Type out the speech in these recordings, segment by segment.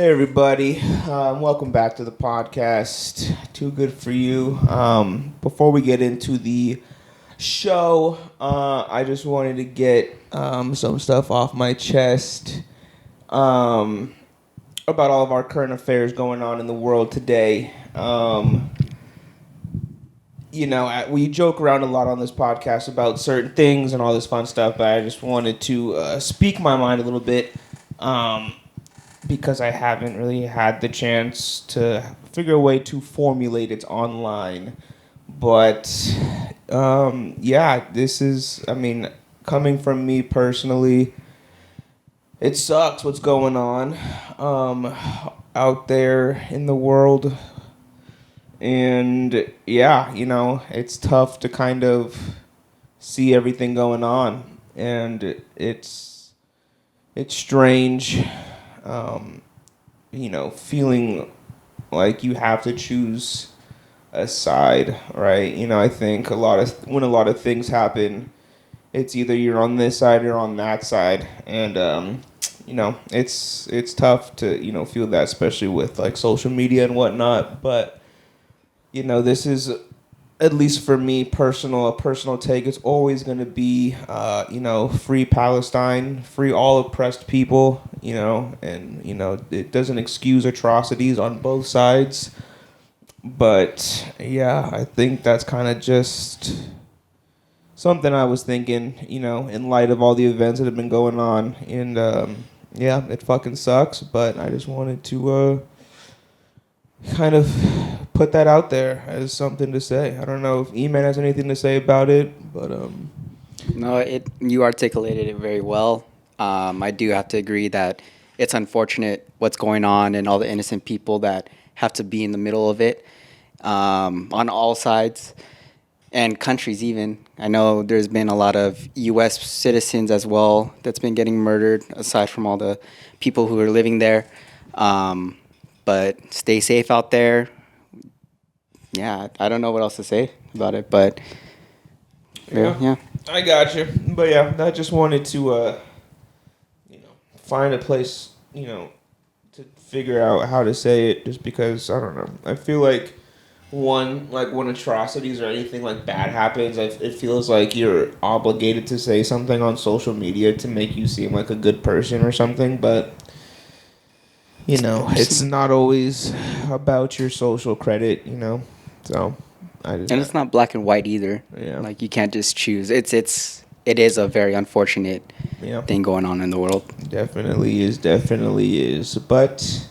Hey everybody, welcome back to the podcast. Too good for you. Before we get into the show, I just wanted to get some stuff off my chest about all of our current affairs going on in the world today. We joke around a lot on this podcast about certain things and all this fun stuff, but I just wanted to speak my mind a little bit. Because I haven't really had the chance to figure a way to formulate it online. But, this is, coming from me personally, it sucks what's going on out there in the world. And, it's tough to kind of see everything going on. And it's strange. Feeling like you have to choose a side, right? I think when a lot of things happen, it's either you're on this side or on that side, and it's tough to feel that, especially with like social media and whatnot. But this is, at least for me, a personal take. It's always going to be, free Palestine, free all oppressed people, and, it doesn't excuse atrocities on both sides. But, I think that's kind of just something I was thinking, in light of all the events that have been going on. And, it fucking sucks, but I just wanted to kind of put that out there as something to say. I don't know if Eman has anything to say about it, but No, you articulated it very well. I do have to agree that it's unfortunate what's going on and all the innocent people that have to be in the middle of it, on all sides and countries even. I know there's been a lot of U.S. citizens as well that's been getting murdered, aside from all the people who are living there. But stay safe out there. Yeah, I don't know what else to say about it, but yeah. I got you. But I just wanted to, find a place, to figure out how to say it, just because, I don't know. I feel like, when atrocities or anything like bad happens, it feels like you're obligated to say something on social media to make you seem like a good person or something, but it's not always about your social credit, so and it's not black and white either. Yeah. Like, you can't just choose. It is a very unfortunate thing going on in the world. Definitely is. But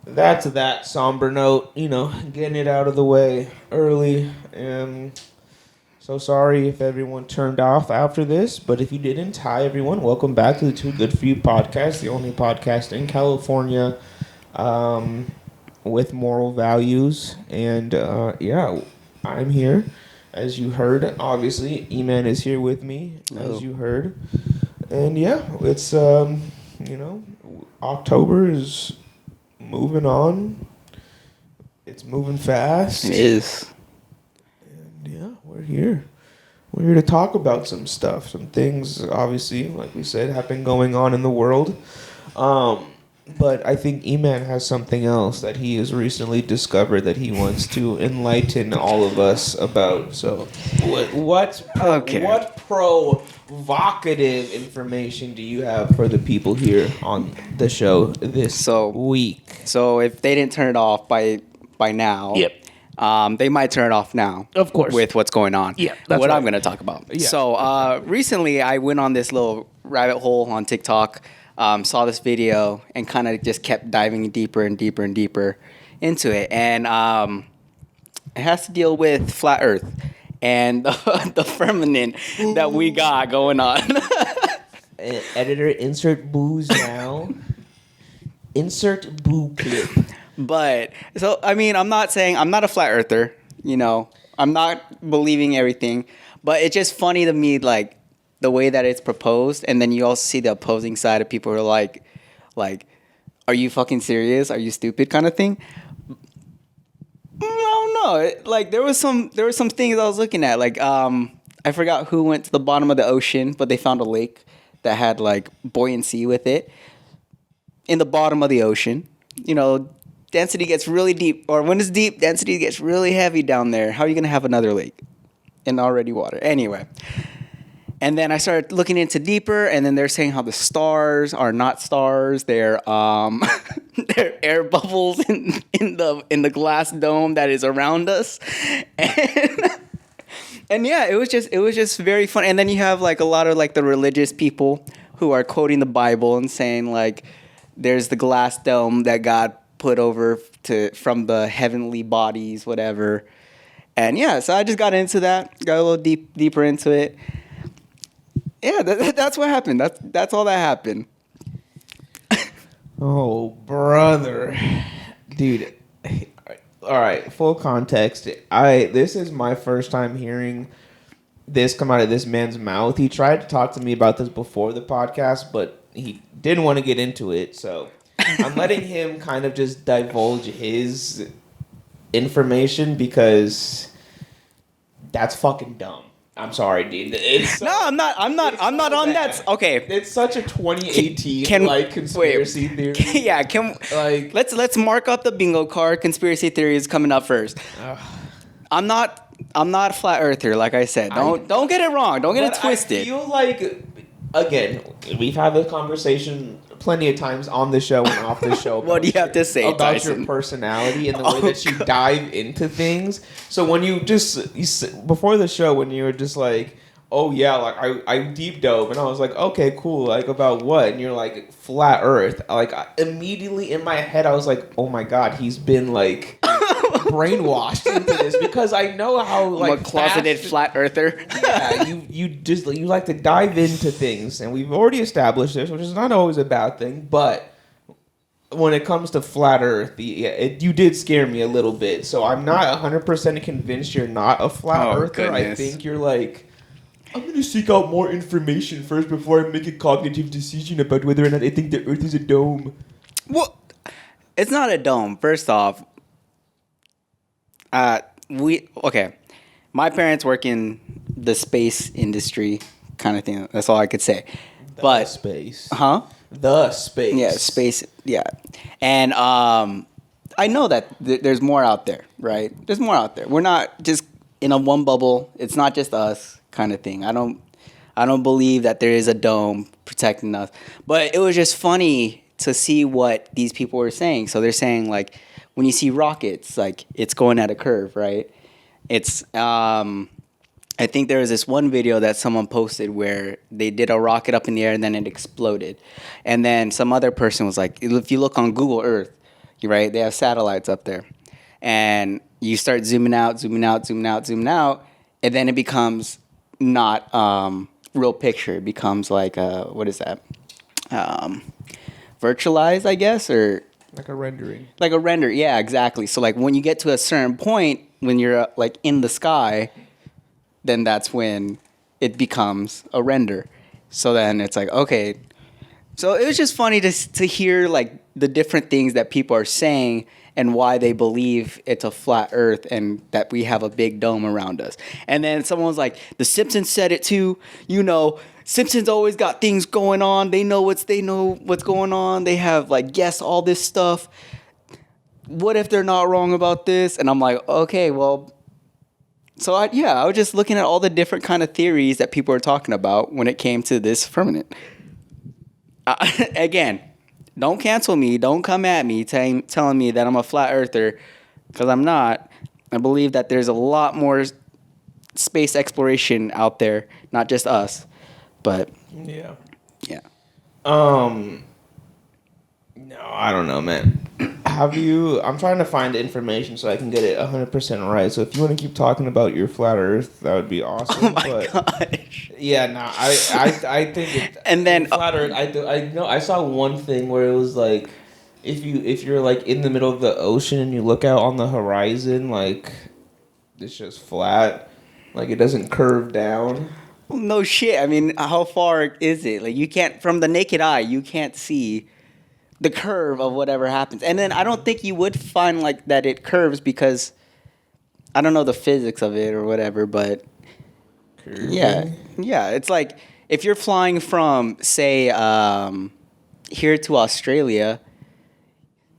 that's that somber note, getting it out of the way early. And so sorry if everyone turned off after this, but if you didn't, hi everyone, welcome back to the Too Good For You podcast, the only podcast in California with moral values. And I'm here. As you heard, obviously, Eman is here with me, as you heard. And it's, October is moving on. It's moving fast. It is. And we're here. We're here to talk about some stuff. Some things, obviously, like we said, have been going on in the world. But I think Eman has something else that he has recently discovered that he wants to enlighten all of us about. So, what provocative information do you have for the people here on the show this week? So, if they didn't turn it off by now, they might turn it off now. Of course, with what's going on. Yeah, that's what right. I'm going to talk about. Yeah. So, recently I went on this little rabbit hole on TikTok. Saw this video and kind of just kept diving deeper and deeper and deeper into it. And it has to deal with flat Earth and the firmament that we got going on. Editor, insert booze now. Insert boo clip. But, so, I'm not a flat earther, I'm not believing everything. But it's just funny to me, like, the way that it's proposed, and then you also see the opposing side of people who are like, are you fucking serious? Are you stupid? Kind of thing. I don't know. Like, there was some things I was looking at. Like, I forgot who went to the bottom of the ocean, but they found a lake that had like buoyancy with it. in the bottom of the ocean. You know, density gets really deep, or when it's deep, density gets really heavy down there. How are you gonna have another lake in already water? Anyway. And then I started looking into deeper, and then they're saying how the stars are not stars; they're they're air bubbles in the glass dome that is around us, and and yeah, it was just very fun. And then you have like a lot of like the religious people who are quoting the Bible and saying like, "There's the glass dome that God put over to from the heavenly bodies, whatever." And yeah, so I just got into that, got a little deeper into it. Yeah, that's what happened. That's all that happened. Oh, brother. Dude. All right, full context. This is my first time hearing this come out of this man's mouth. He tried to talk to me about this before the podcast, but he didn't want to get into it. So I'm letting him kind of just divulge his information because that's fucking dumb. I'm sorry, dude. No, I'm not on bad. that. Okay. It's such a 2018 like conspiracy theory. Yeah, let's mark up the bingo card. Conspiracy theory is coming up first. I'm not a flat earther, like I said. Don't get it wrong. Don't get it twisted. I feel like, again, we've had this conversation plenty of times on the show and off the show. What do you have to say, about Tyson? your personality and the way that you dive into things? So when you before the show, when you were just like, oh yeah, like I deep dove, and I was like, okay, cool, like about what? And you're like, flat Earth. Like immediately in my head, I was like, oh my god, he's been like brainwashed into this, because I know how like I'm a closeted flat earther. Yeah, you like to dive into things, and we've already established this, which is not always a bad thing. But when it comes to flat Earth, you did scare me a little bit. So I'm not 100% convinced you're not a flat earther. Goodness. I think you're like, I'm going to seek out more information first before I make a cognitive decision about whether or not I think the Earth is a dome. Well, it's not a dome. First off, my parents work in the space industry kind of thing. That's all I could say. The space. Huh? The space. Yeah, space. Yeah. And I know that there's more out there, right? There's more out there. We're not just in a one bubble. It's not just us kind of thing. I don't believe that there is a dome protecting us. But it was just funny to see what these people were saying. So they're saying like, when you see rockets, like it's going at a curve, right? It's I think there was this one video that someone posted where they did a rocket up in the air and then it exploded. And then some other person was like, if you look on Google Earth, right, they have satellites up there. And you start zooming out, and then it becomes not real picture. It becomes like, what is that? Virtualized, I guess, or... Like a rendering. Like a render, yeah, exactly. So like when you get to a certain point, when you're like in the sky, then that's when it becomes a render. So then it's like, okay. So it was just funny to hear like the different things that people are saying and why they believe it's a flat earth and that we have a big dome around us. And then someone was like, the Simpsons said it too, you know, Simpsons always got things going on. They know what's going on. They have like guessed all this stuff. What if they're not wrong about this? And I'm like, okay, well. So I was just looking at all the different kind of theories that people are talking about when it came to this firmament. Again, don't cancel me. Don't come at me telling me that I'm a flat earther, because I'm not. I believe that there's a lot more space exploration out there, not just us. But yeah. No, I don't know, man. I'm trying to find information so I can get it 100% right. So if you want to keep talking about your flat Earth, that would be awesome. Oh my gosh. Yeah, no, I think and then flat Earth. I know I saw one thing where it was like, if you're like in the middle of the ocean and you look out on the horizon, like it's just flat, like it doesn't curve down. No shit. I mean, how far is it? Like, you can't, from the naked eye, you can't see the curve of whatever happens. And then I don't think you would find like that it curves, because I don't know the physics of it or whatever, but Curving. yeah. It's like if you're flying from, say, here to Australia,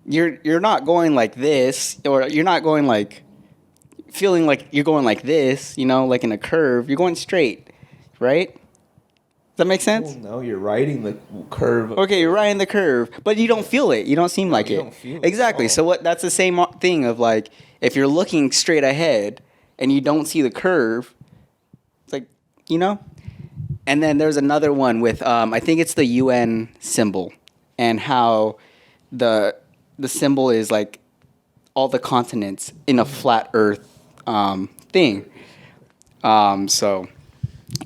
you're not going like this, or you're not going like feeling like you're going like this, like in a curve. You're going straight, right? Does that make Well, sense? no, you're riding the curve. Okay, you're right in the curve, but you don't feel it. You don't seem No, like you it. don't feel it at Exactly. all. So what? That's the same thing of like if you're looking straight ahead and you don't see the curve, it's like you know. And then there's another one with I think it's the UN symbol, and how the the symbol is like all the continents in a flat Earth thing. So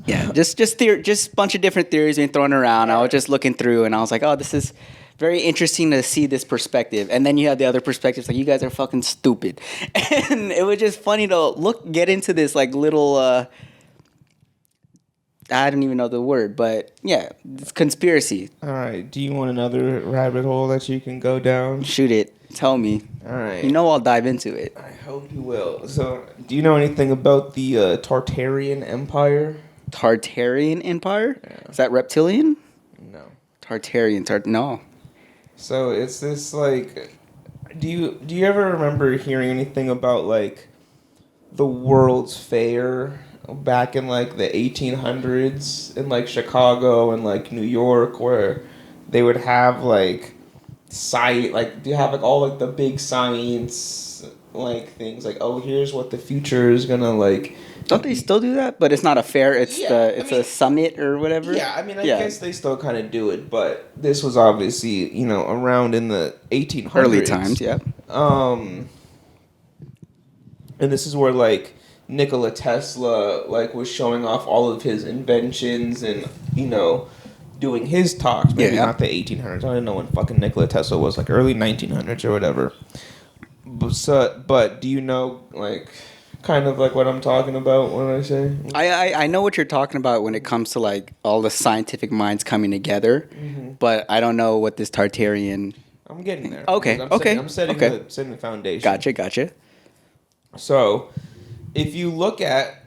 yeah, just a bunch of different theories being thrown around. I was just looking through, and I was like, oh, this is very interesting to see this perspective. And then you have the other perspectives, like you guys are fucking stupid, and it was just funny to get into this like little. I don't even know the word, but yeah, it's conspiracy. All right. Do you want another rabbit hole that you can go down? Shoot it. Tell me. All right. I'll dive into it. I hope you will. So, do you know anything about the Tartarian Empire? Tartarian Empire? Yeah. Is that reptilian? No. Tartarian. No. So it's this like, do you ever remember hearing anything about like the World's Fair back in like the 1800s in like Chicago and like New York, where they would have like do you have like all like the big science like things like, oh, here's what the future is gonna like. Don't they still do that? But it's not a fair. It's Yeah, a summit or whatever. Yeah, I mean, I guess they still kind of do it, but this was obviously, around in the 1800s. Early times. Yeah. And this is where like Nikola Tesla like was showing off all of his inventions and doing his talks. Maybe Yeah. not the 1800s. I don't know when fucking Nikola Tesla was, like early 1900s or whatever. But do you know like kind of like what I'm talking about when I say? I know what you're talking about when it comes to like all the scientific minds coming together, but I don't know what this Tartarian. I'm getting there. Okay, I'm setting the foundation. Gotcha. So, if you look at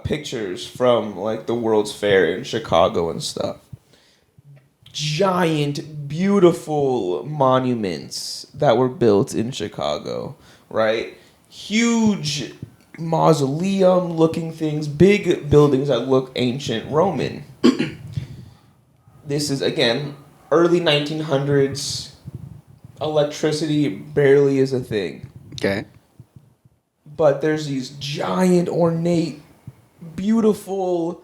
pictures from like the World's Fair in Chicago and stuff, giant, beautiful monuments that were built in Chicago, right? Huge mausoleum-looking things, big buildings that look ancient Roman. This is again early 1900s. Electricity barely is a thing. Okay. But there's these giant, ornate, beautiful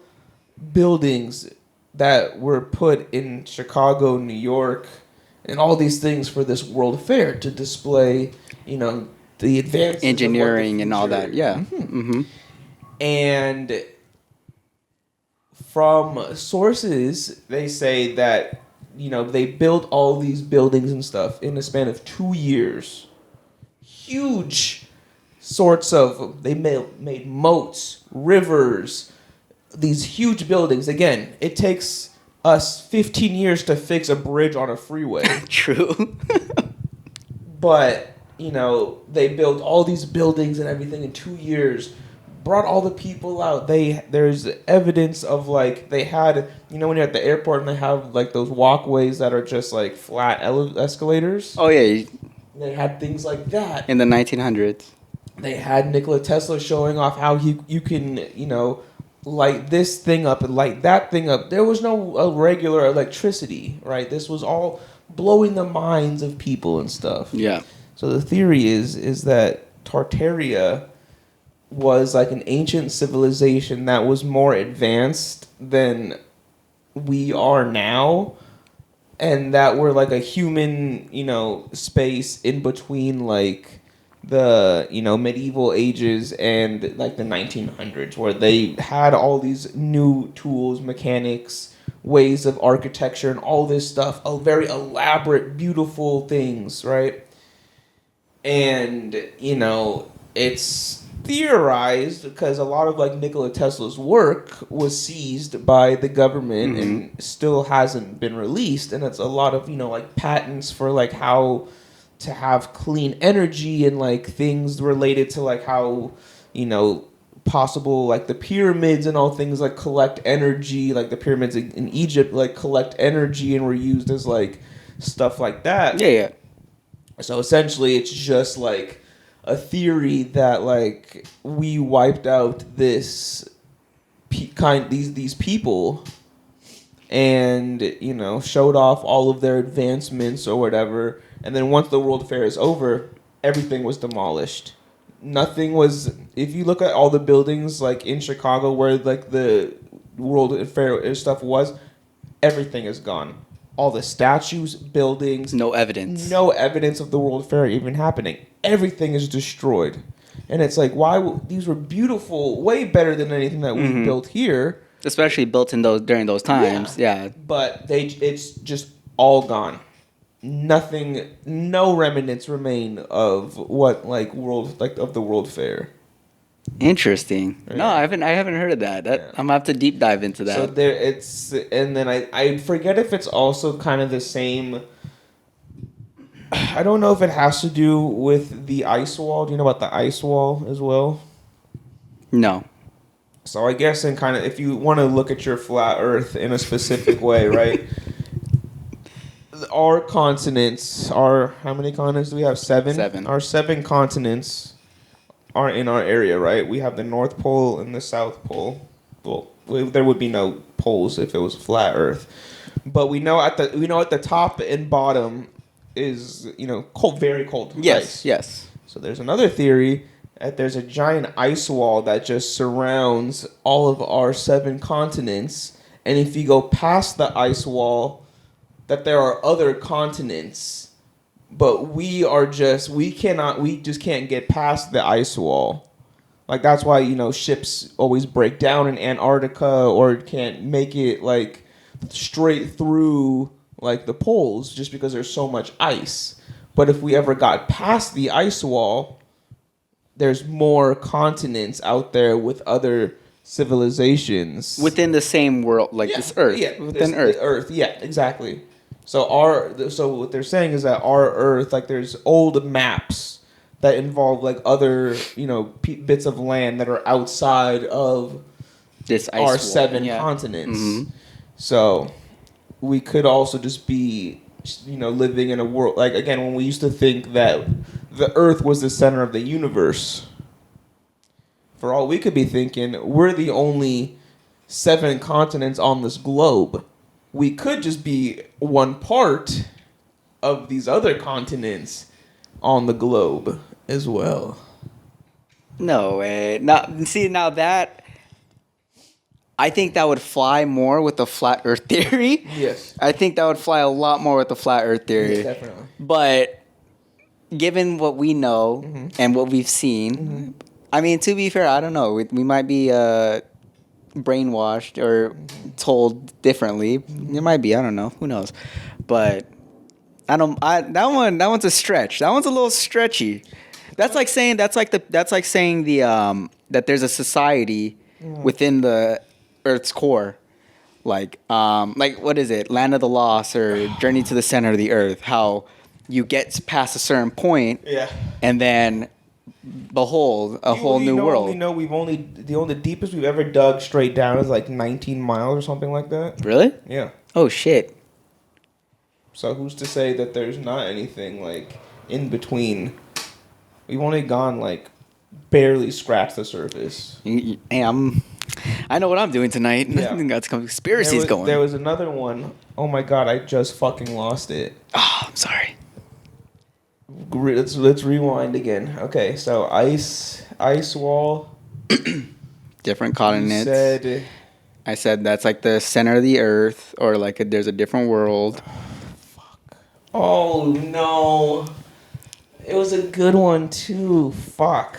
buildings that were put in Chicago, New York, and all these things for this World Fair to display, the advances Engineering of and all that. Yeah. Mm-hmm. And from sources, they say that, they built all these buildings and stuff in a span of 2 years. Huge sorts of, they made moats, rivers, these huge buildings. Again, it takes us 15 years to fix a bridge on a freeway. True. But, they built all these buildings and everything in 2 years, brought all the people out. There's evidence of like, they had, when you're at the airport and they have like those walkways that are just like flat escalators. Oh yeah. They had things like that. In the 1900s. They had Nikola Tesla showing off how you can, light this thing up and light that thing up. There was no regular electricity, right? This was all blowing the minds of people and stuff. Yeah. So the theory is that Tartaria was like an ancient civilization that was more advanced than we are now, and that we're like a human, space in between like the, medieval ages and like the 1900s, where they had all these new tools, mechanics, ways of architecture and all this stuff, very elaborate, beautiful things, right? And, it's theorized because a lot of like Nikola Tesla's work was seized by the government and still hasn't been released, and it's a lot of like patents for like how to have clean energy and like things related to like how possible, like the pyramids and all things like collect energy, like the pyramids in Egypt like collect energy and were used as like stuff like that. Yeah, yeah. So essentially, it's just like a theory that like we wiped out this these people and showed off all of their advancements or whatever, and then once the World Fair is over, everything was demolished. Nothing was. If you look at all the buildings like in Chicago where like the World Fair stuff was, everything is gone. All the statues, buildings, No evidence. no evidence of the World Fair even happening. Everything is destroyed, and it's like, these were beautiful, way better than anything that we built here. Especially built in during those times. Yeah. But it's just all gone. Nothing, no remnants remain of what of the World Fair. Interesting. Yeah. No, I haven't heard of that. Yeah. I'm gonna have to deep dive into that. So and then I forget if it's also kind of the same. I don't know if it has to do with the ice wall. Do you know about the ice wall as well? No. So I guess if you want to look at your flat Earth in a specific way, right? Our continents are, how many continents do we have? 7? 7. Our 7 continents are in our area, right? We have the North Pole and the South Pole. Well, there would be no poles if it was flat Earth. But we know at the top and bottom is cold, very cold ice. Yes. So there's another theory that there's a giant ice wall that just surrounds all of our 7 continents, and if you go past the ice wall, that there are other continents, but we just can't get past the ice wall. Like that's why ships always break down in Antarctica or can't make it like straight through like the poles just because there's so much ice. But if we ever got past the ice wall, there's more continents out there with other civilizations Within the same world, like this Earth. Yeah, within Earth. The Earth, yeah, exactly. So what they're saying is that our Earth, like there's old maps that involve like other bits of land that are outside of This ice our wall. 7 Yeah. continents. Mhm. So we could also just be living in a world like, again, when we used to think that the Earth was the center of the universe. For all we could be thinking, we're the only 7 continents on this globe. We could just be one part of these other continents on the globe as well. No way. Now that I think that would fly more with the flat Earth theory. Yes. I think that would fly a lot more with the flat Earth theory. Yeah, definitely. But given what we know and what we've seen, I mean, to be fair, I don't know. We might be brainwashed or told differently. It might be. I don't know. Who knows? But that one's a stretch. That one's a little stretchy. That's like saying that there's a society within the Earth's core. Like what is it? Land of the Lost or Journey to the Center of the Earth. How you get past a certain point, Yeah. and then behold a whole new world. The deepest we've ever dug straight down is like 19 miles or something like that. Really? Yeah. Oh shit. So who's to say that there's not anything like in between? We've only gone like barely scratched the surface. Hey, I know what I'm doing tonight. Yeah. Got some conspiracies going. There was another one. Oh my god, I just fucking lost it. Oh, I'm sorry. Let's rewind again. Okay, so ice wall. Different continents. Said I said that's like the center of the Earth, or like there's a different world. oh no. It was a good one too. Fuck.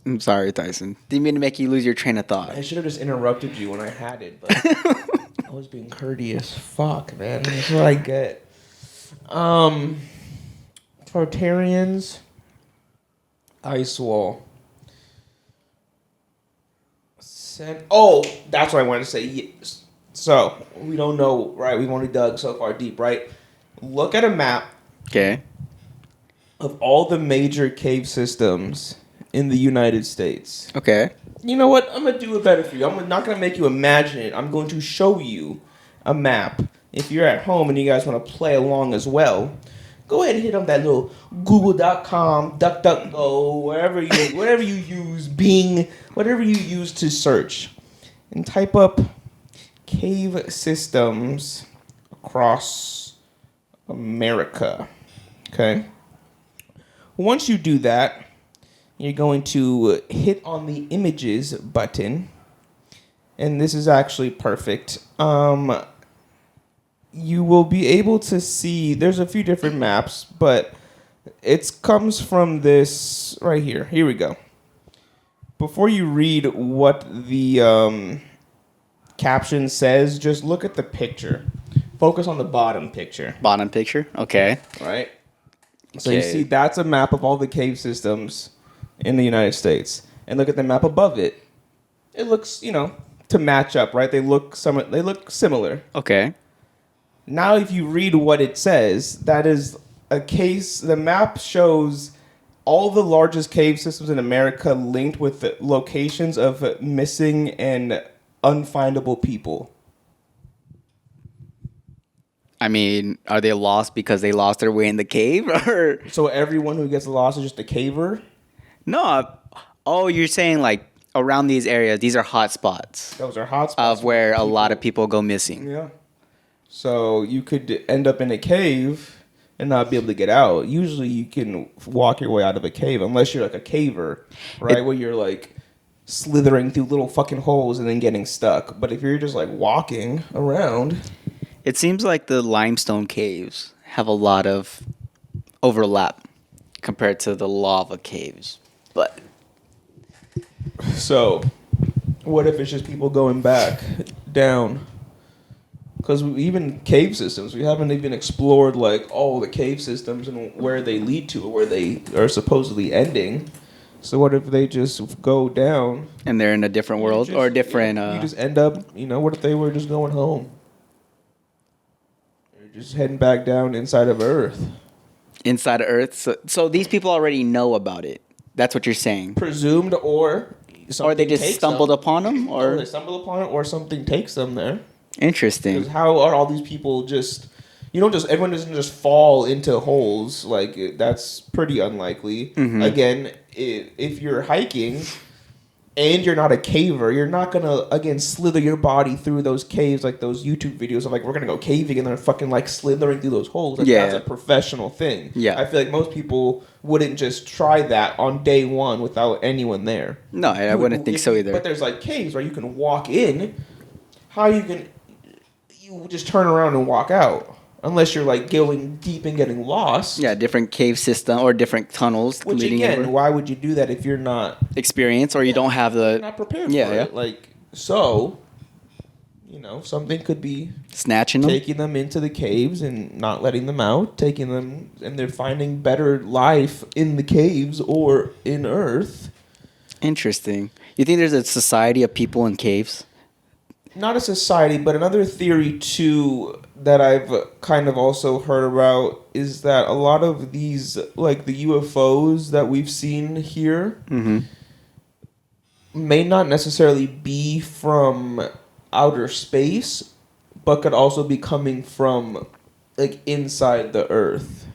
I'm sorry, Tyson. Didn't mean to make you lose your train of thought. I should have just interrupted you when I had it, but I was being courteous. Fuck, man. That's what I get. Tartarians. Ice wall. That's what I wanted to say. Yes. So, we don't know, right? We've only dug so far deep, right? Look at a map Okay. of all the major cave systems in the United States. Okay. You know what? I'm going to do it better for you. I'm not going to make you imagine it. I'm going to show you a map. If you're at home and you guys want to play along as well, go ahead and hit on that little Google.com, DuckDuckGo, whatever you use, Bing, whatever you use to search, and type up cave systems across America. Okay? Once you do that, you're going to hit on the images button, and this is actually perfect. You will be able to see, there's a few different maps, but it comes from this right here. Here we go. Before you read what the caption says, just look at the picture. Focus on the bottom picture. Bottom picture. Okay. Right? So you see that's a map of all the cave systems in the United States. And look at the map above it. It looks, to match up, right? They look similar. Okay. Now if you read what it says, that is a case, the map shows all the largest cave systems in America linked with the locations of missing and unfindable people. I mean, are they lost because they lost their way in the cave, or So everyone who gets lost is just a caver? no? Oh, you're saying like around these areas, these are hot spots Those are hotspots of where a lot of people go missing. Yeah. So you could end up in a cave and not be able to get out. Usually you can walk your way out of a cave unless you're like a caver, right? Where you're like slithering through little fucking holes and then getting stuck. But if you're just like walking around, It seems like the limestone caves have a lot of overlap compared to the lava caves. But so what if it's just people going back down? Because even cave systems, we haven't even explored like all the cave systems and where they lead to or where they are supposedly ending. So what if they just go down? and they're in a different world or a different. You just end up, what if they were just going home? They're just heading back down inside of Earth. Inside of Earth. So these people already know about it. That's what you're saying. Presumed or Or they just takes stumbled them. upon them? Or Or they stumble upon it or something takes them there. interesting. Because how are all these people just... everyone doesn't just fall into holes. Like, that's pretty unlikely. Mm-hmm. Again, if you're hiking and you're not a caver, you're not going to, again, slither your body through those caves like those YouTube videos of, like, we're going to go caving and they're fucking, like, slithering through those holes. Like, Yeah. that's a professional thing. Yeah. I feel like most people wouldn't just try that on day one without anyone there. No, I wouldn't think so either. But there's, like, caves where you can walk in. How you just turn around and walk out. Unless you're like going deep and getting lost. Yeah, different cave system or different tunnels Which leading again, over. why would you do that if you're not Experience or you don't have the not prepared Yeah, for yeah. it? Like, so, something could be snatching them. taking them into the caves and not letting them out, taking them, and they're finding better life in the caves or in Earth. Interesting. You think there's a society of people in caves? Not a society, but another theory too that I've kind of also heard about is that a lot of these, like the UFOs that we've seen here, may not necessarily be from outer space, but could also be coming from like inside the Earth.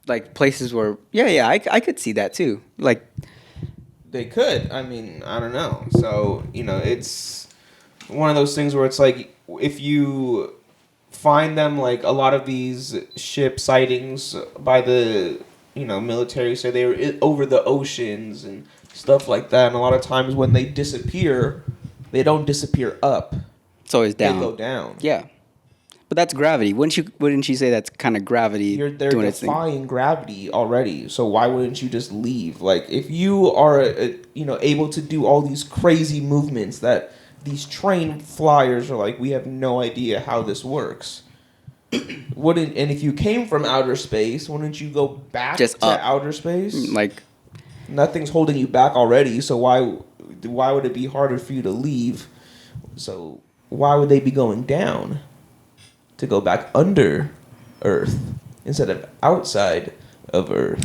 Like places where, I could see that too. Like, They could. I mean, I don't know. So, it's one of those things where it's like if you find them, like a lot of these ship sightings by the military say they were over the oceans and stuff like that, and a lot of times when they disappear, they don't disappear up. it's always down. They go down. Yeah, but that's gravity. Wouldn't you say that's kind of gravity They're doing its thing? defying gravity already, so why wouldn't you just leave? Like if you are able to do all these crazy movements that these trained flyers are like, we have no idea how this works. And if you came from outer space, wouldn't you go back Just to up. outer space? Like, Nothing's holding you back already, so why would it be harder for you to leave? So why would they be going down to go back under Earth instead of outside of Earth?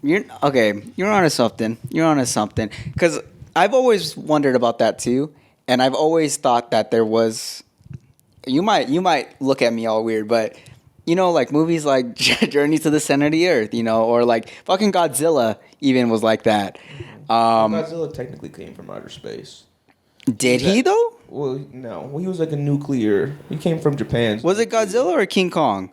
You're okay. You're onto something. You're onto something. Because I've always wondered about that too, and I've always thought that there was. You might look at me all weird, but like movies like Journey to the Center of the Earth, or like fucking Godzilla even was like that. Godzilla technically came from outer space. Did he though? Well, no. Well, he was like a nuclear. He came from Japan. Was it Godzilla or King Kong?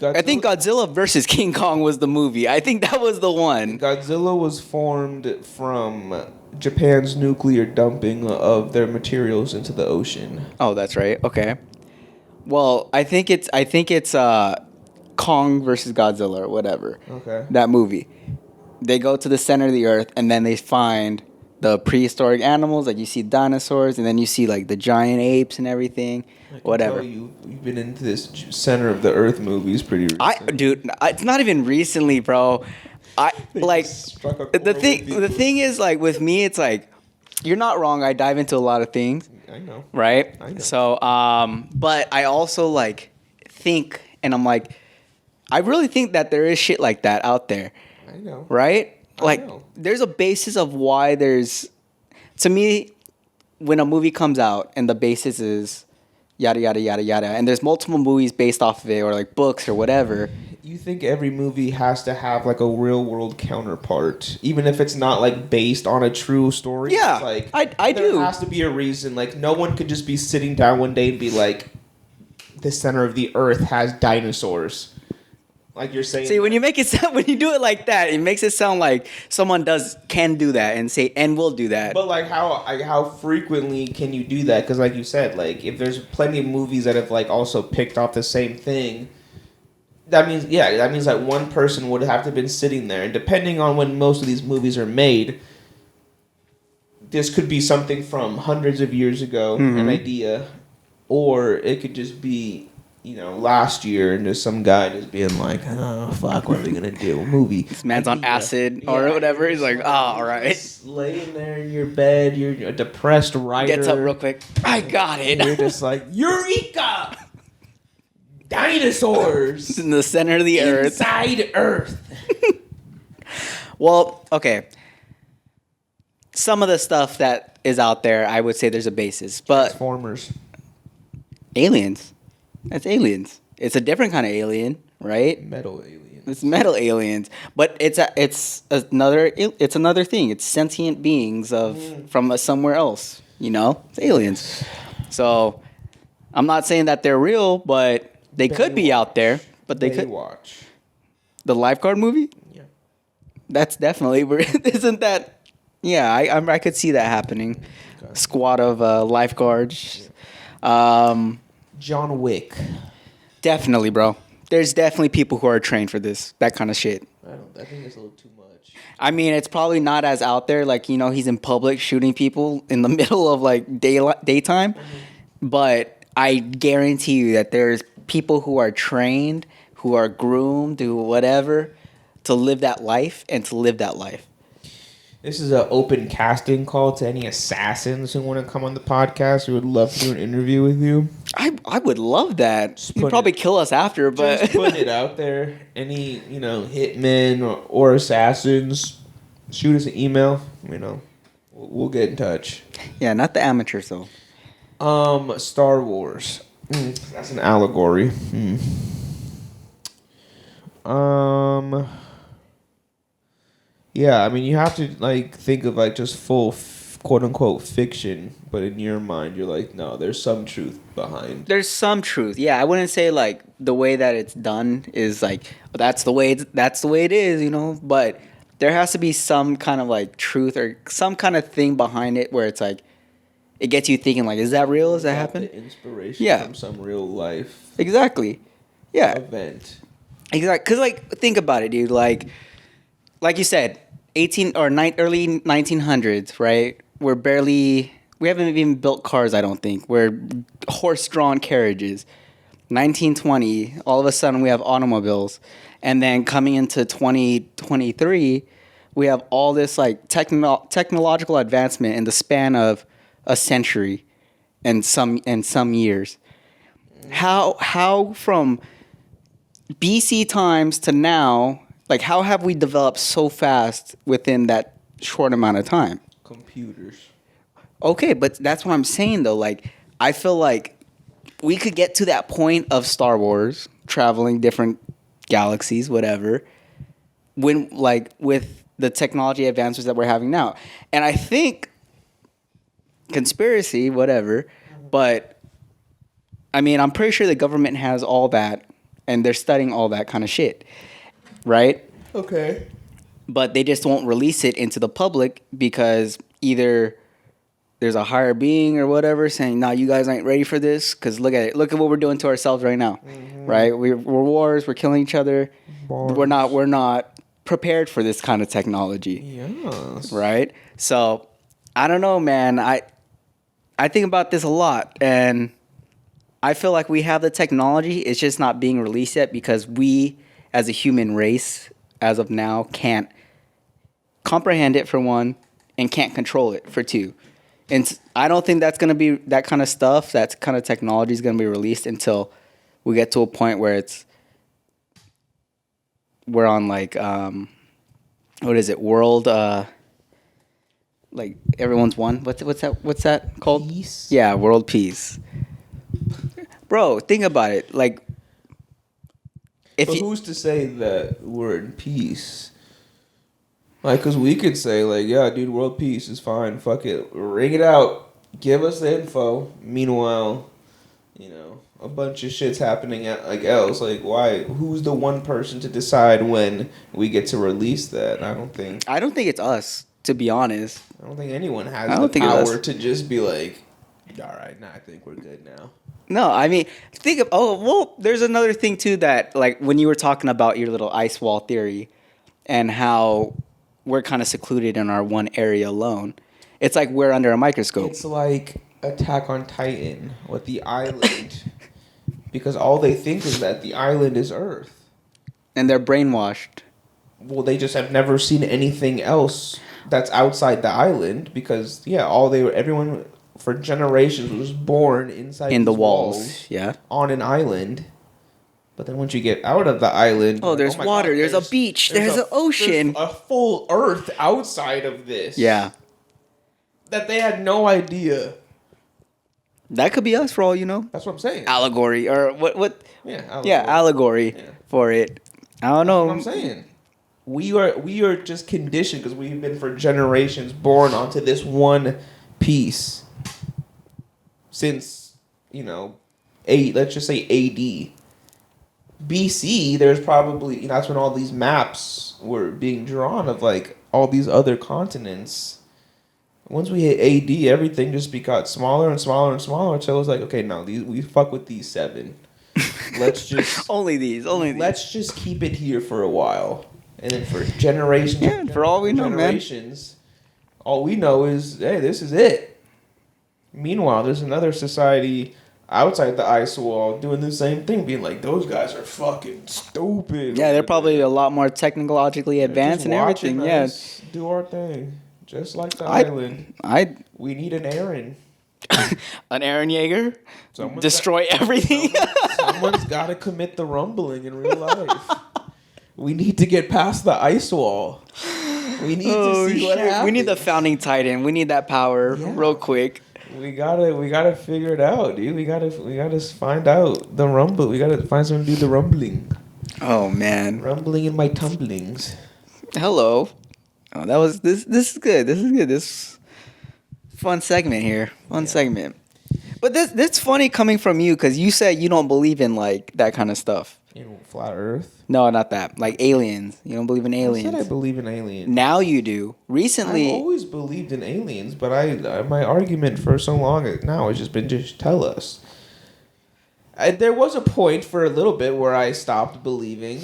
I think Godzilla versus King Kong was the movie. I think that was the one. Godzilla was formed from Japan's nuclear dumping of their materials into the ocean. Oh, that's right. Okay. Well, I think it's Kong versus Godzilla or whatever. Okay. That movie. They go to the center of the earth and then they find the prehistoric animals, like you see dinosaurs, and then you see like the giant apes and everything. Whatever. You've been into this center of the earth movies pretty recently. Dude, it's not even recently, bro. Like the thing is like with me, it's like you're not wrong. I dive into a lot of things. I know. Right? I know. So, but I also like think, and I'm like, I really think that there is shit like that out there. I know. Right? I know. There's a basis of why there's, to me, when a movie comes out and the basis is yada, yada, yada, yada, and there's multiple movies based off of it or like books or whatever. You think every movie has to have like a real world counterpart, even if it's not like based on a true story? Yeah, like I do. There has to be a reason. Like no one could just be sitting down one day and be like, "The center of the earth has dinosaurs." Like you're saying. See, when you make it sound, when you do it like that, it makes it sound like someone can do that and will do that. But like how frequently can you do that? Because like you said, like if there's plenty of movies that have like also picked off the same thing. That means that one person would have to have been sitting there, and depending on when most of these movies are made, this could be something from hundreds of years ago, an idea, or it could just be, last year, and just some guy just being like, "Oh fuck, what are we gonna do? A movie." This man's on acid or whatever. He's like, "Oh, all right." Just laying there in your bed, you're a depressed writer. Gets up real quick. I got it. You're just like, Eureka! Dinosaurs in the center of the earth. Inside Earth. Well, okay. Some of the stuff that is out there, I would say there's a basis, but Transformers. Aliens. That's aliens. It's a different kind of alien, right? Metal aliens. It's metal aliens, but it's another thing. It's sentient beings from somewhere else. It's aliens. So I'm not saying that they're real, but they could be out there. But they could watch the Lifeguard movie. Yeah, that's definitely. Isn't that? Yeah, I could see that happening. Okay. Squad of lifeguards. Yeah. John Wick. Definitely, bro. There's definitely people who are trained for that kind of shit. I think it's a little too much. I mean, it's probably not as out there. Like, he's in public shooting people in the middle of like daytime. Mm-hmm. But I guarantee you that there's people who are trained, who are groomed, who whatever, to live that life and to live that life. This is an open casting call to any assassins who want to come on the podcast. We would love to do an interview with you. I would love that. You'd probably kill us after, but just putting it out there. Any hitmen or assassins, shoot us an email. We'll get in touch. Yeah, not the amateurs though. Star Wars. That's an allegory. Yeah, I mean, you have to think of just full quote unquote fiction, but in your mind, you're like, no, there's some truth behind. There's some truth. Yeah, I wouldn't say the way that it's done is that's the way it is, But there has to be some kind of truth or some kind of thing behind it where it's it gets you thinking is that real? Does that happen? The inspiration from some real life. Exactly. Yeah. Event. Exactly. Because think about it, dude. Like you said, early 1900s, right? We haven't even built cars, I don't think. We're horse-drawn carriages. 1920, all of a sudden we have automobiles. And then coming into 2023, we have all this technological advancement in the span of a century and some years. How from BC times to now Like, how have we developed so fast within that short amount of time? Computers. Okay, but that's what I'm saying though. Like, I feel like we could get to that point of Star Wars, traveling different galaxies, whatever, when like with the technology advances that we're having now. And I think conspiracy, whatever, but I mean, I'm pretty sure the government has all that and they're studying all that kind of shit, right? Okay. But they just won't release it into the public because either there's a higher being or whatever saying, "No, you guys ain't ready for this." Because look at it, look at what we're doing to ourselves right now, right? We're wars, we're killing each other. Bars. We're not prepared for this kind of technology, Yes. right? So I don't know, man. I think about this a lot, and I feel like we have the technology. It's just not being released yet because we, as a human race, as of now, can't comprehend it for one, and can't control it for two. And I don't think that's going to be that kind of stuff, that kind of technology is going to be released until we get to a point where we're on like, what is it? World, like everyone's one. What's that called? Peace? Yeah, world peace. Bro, think about it. Like, But who's to say that we're in peace? Like, because we could say, like, yeah, dude, world peace is fine. Fuck it. Ring it out. Give us the info. Meanwhile, you know, a bunch of shit's happening else. Like, why? Who's the one person to decide when we get to release that? I don't think it's us, to be honest. I don't think anyone has I the don't think it's power us. to just be like, all right, nah, I think we're good now. No, I mean, there's another thing too that, like, when you were talking about your little ice wall theory and how we're kind of secluded in our one area alone, it's like we're under a microscope. It's like Attack on Titan with the island. Because all they think is that the island is Earth. And they're brainwashed. Well, they just have never seen anything else that's outside the island because, yeah, everyone for generations was born inside In the these walls, yeah. on an island. But then once you get out of the island, Oh, there's my water, God, there's a beach, there's an ocean. There's a full Earth outside of this. Yeah. That they had no idea. That could be us for all you know. That's what I'm saying. Allegory or what? Yeah, allegory. Yeah, allegory for it. I don't know. That's what I'm saying. We are just conditioned because we've been for generations born onto this one piece since, you know, let's just say AD. BC, there's probably, that's when all these maps were being drawn of like all these other continents. Once we hit AD, everything just got smaller and smaller and smaller until it was like, okay, no, we fuck with these 7. Let's just only these. Let's just keep it here for a while, and then for generations. Yeah, for all we know, man. All we know is, hey, this is it. Meanwhile, there's another society outside the ice wall doing the same thing, being like, those guys are fucking stupid. Yeah, they're probably a lot more technologically advanced and everything. Yeah, do our thing, just like the island. We need an Aaron. An Aaron Yeager? Destroy everything? Someone's got to commit the rumbling in real life. We need to get past the ice wall. We need to see what happens. We need the founding titan. We need that power real quick. We gotta figure it out, dude. We gotta find out the rumble. We gotta find someone to do the rumbling. Oh man, rumbling in my tumblings. Hello. Oh, that was this. This is good. This fun segment here. Segment. But that's funny coming from you because you said you don't believe in like that kind of stuff. In flat Earth? No, not that. Like aliens. You don't believe in aliens. I said I believe in aliens. Now you do. Recently, I've always believed in aliens, but my argument for so long now has just been just tell us. There was a point for a little bit where I stopped believing.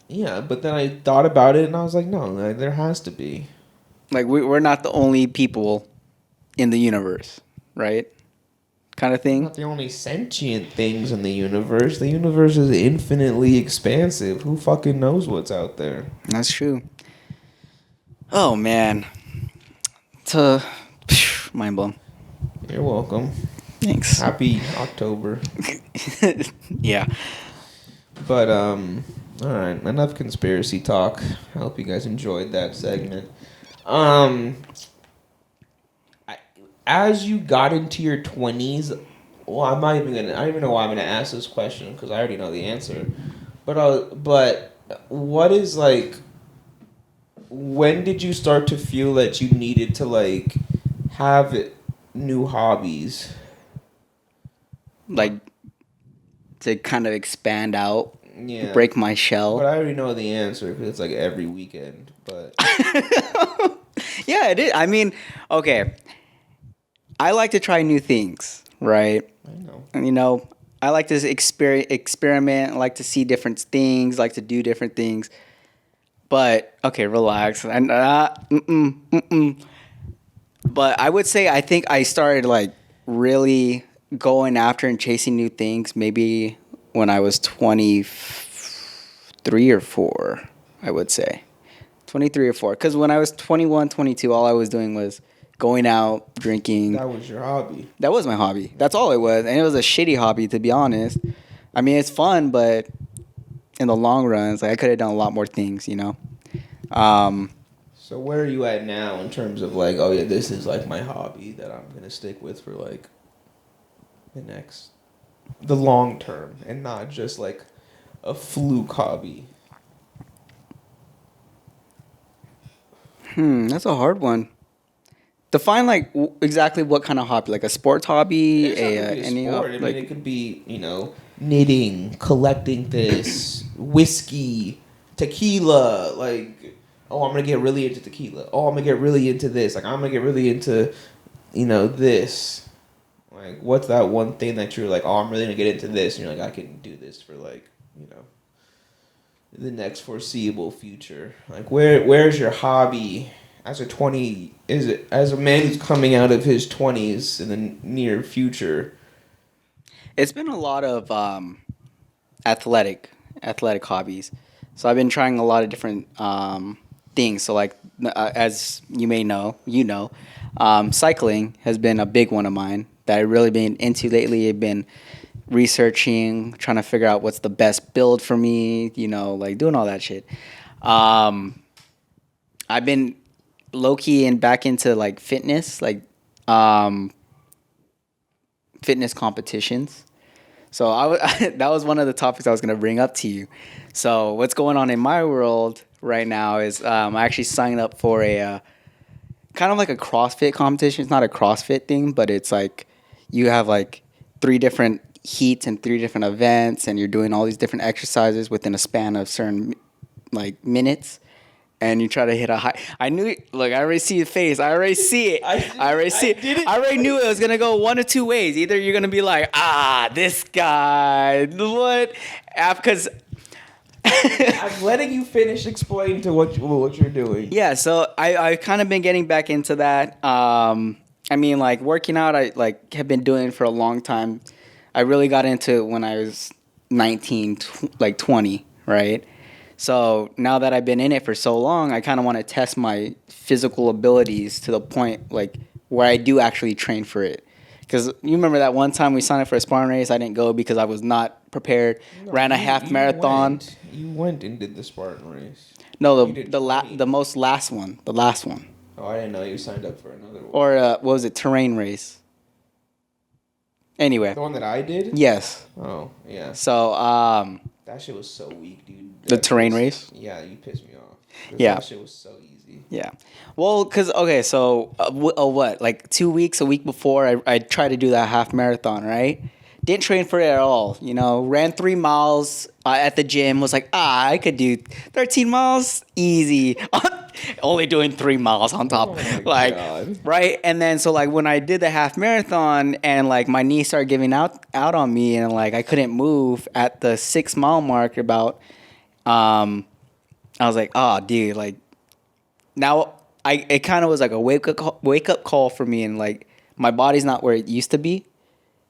Yeah, but then I thought about it and I was like, no, there has to be. Like we're not the only people in the universe, right? Kind of thing. Not the only sentient things in the universe. The universe is infinitely expansive. Who fucking knows what's out there? That's true. Oh man, mind blown. You're welcome. Thanks. Happy October. Yeah. But All right, enough conspiracy talk. I hope you guys enjoyed that segment. Um, as you got into your 20s, well, I'm not even gonna. I don't even know why I'm gonna ask this question because I already know the answer. But what is like? When did you start to feel that you needed to like have new hobbies? Like to kind of expand out, Yeah, break my but shell. I already know the answer because it's like every weekend. But Yeah, it is. I mean, okay. I like to try new things, right? I know. And, I like to experiment. I like to see different things. Like to do different things. But okay, relax. And But I would say I think I started like really going after and chasing new things maybe when I was 23 or 4, I would say. 23 or 4 cuz when I was 21, 22 all I was doing was going out, drinking. That was your hobby. That was my hobby. That's all it was. And it was a shitty hobby to be honest. I mean, it's fun, but in the long run, it's like I could have done a lot more things. Um So where are you at now in terms of like, oh yeah, this is like my hobby that I'm gonna stick with for like the long term, and not just like a fluke hobby. That's a hard one. Define like exactly what kind of hobby, like a sports hobby, It doesn't have to be a any sport. I like. mean, it could be knitting, collecting this, whiskey, tequila. Like, oh, I'm gonna get really into tequila. Oh, I'm gonna get really into this. Like, I'm gonna get really into this. Like, what's that one thing that you're like, oh, I'm really gonna get into this, and you're like, I can do this for like, the next foreseeable future. Like, where's your hobby as as a man who's coming out of his 20s in the near future? It's been a lot of athletic hobbies. So I've been trying a lot of different things. So like as you may know, cycling has been a big one of mine that I've really been into lately. I've been researching, trying to figure out what's the best build for me, like doing all that shit. I've been low key and back into like fitness, like fitness competitions. So that was one of the topics I was going to bring up to you. So what's going on in my world right now is I actually signed up for a kind of like a CrossFit competition. It's not a CrossFit thing, but it's like you have like 3 different heats and 3 different events, and you're doing all these different exercises within a span of certain like minutes. And you try to hit a high. I knew it. Look, I already see your face. I already see it. I already see it. I already knew it was gonna go one of 2 ways. Either you're gonna be like, this guy, what? Because I'm letting you finish explaining to what you're doing. yeah. So I kind of been getting back into that. I mean, like working out. I like have been doing it for a long time. I really got into it when I was 19, like 20, right? So now that I've been in it for so long, I kind of want to test my physical abilities to the point like where I do actually train for it. Because you remember that one time we signed up for a Spartan race, I didn't go because I was not prepared. No, Ran a half marathon. You went and did the Spartan race. No, You did the 20. last one, the last one, Oh, I didn't know you signed up for another one. or what was it, terrain race? Anyway, The one that I did? yes. Oh, yeah. So That shit was so weak, dude. the terrain race. Yeah, you pissed me off. 'Cause Yeah. That shit was so easy. Yeah. Well, okay, so what? Like 2 weeks, a week before, I tried to do that half marathon, right? Didn't train for it at all. Ran 3 miles at the gym. Was like, I could do 13 miles easy. Only doing 3 miles on top, Oh my like God. right. And then so like when I did the half marathon and like my knee started giving out on me and like I couldn't move at the 6 mile mark about. I was like, oh, dude, like now it kind of was like a wake up call for me, and like my body's not where it used to be,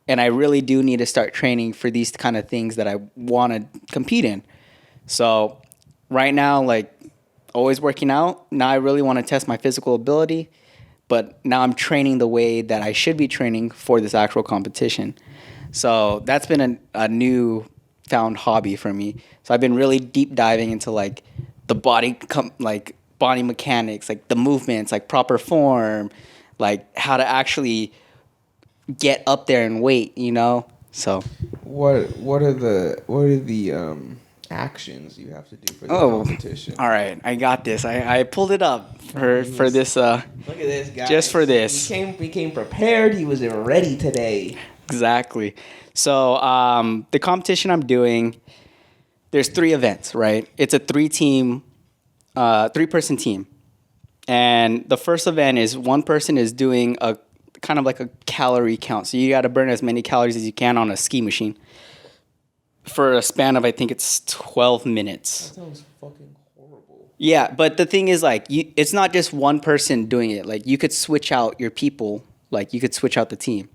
and I really do need to start training for these kind of things that I want to compete in. So right now, like always working out. Now I really want to test my physical ability, but now I'm training the way that I should be training for this actual competition. So that's been a new newfound hobby for me. So I've been really deep diving into like the body mechanics, like the movements, like proper form, like how to actually get up there and weight, you know? So What are the actions you have to do for the competition? all right, I got this. I pulled it up for this Look at this guy. just for this. He came prepared. He was ready today. Exactly. So the competition I'm doing, there's 3 events, right? It's a 3-person team. And the first event is one person is doing a kind of like a calorie count. So you got to burn as many calories as you can on a ski machine for a span of, I think it's 12 minutes. That sounds fucking horrible. Yeah, but the thing is, like, it's not just one person doing it. Like, you could switch out your people. Like, you could switch out the team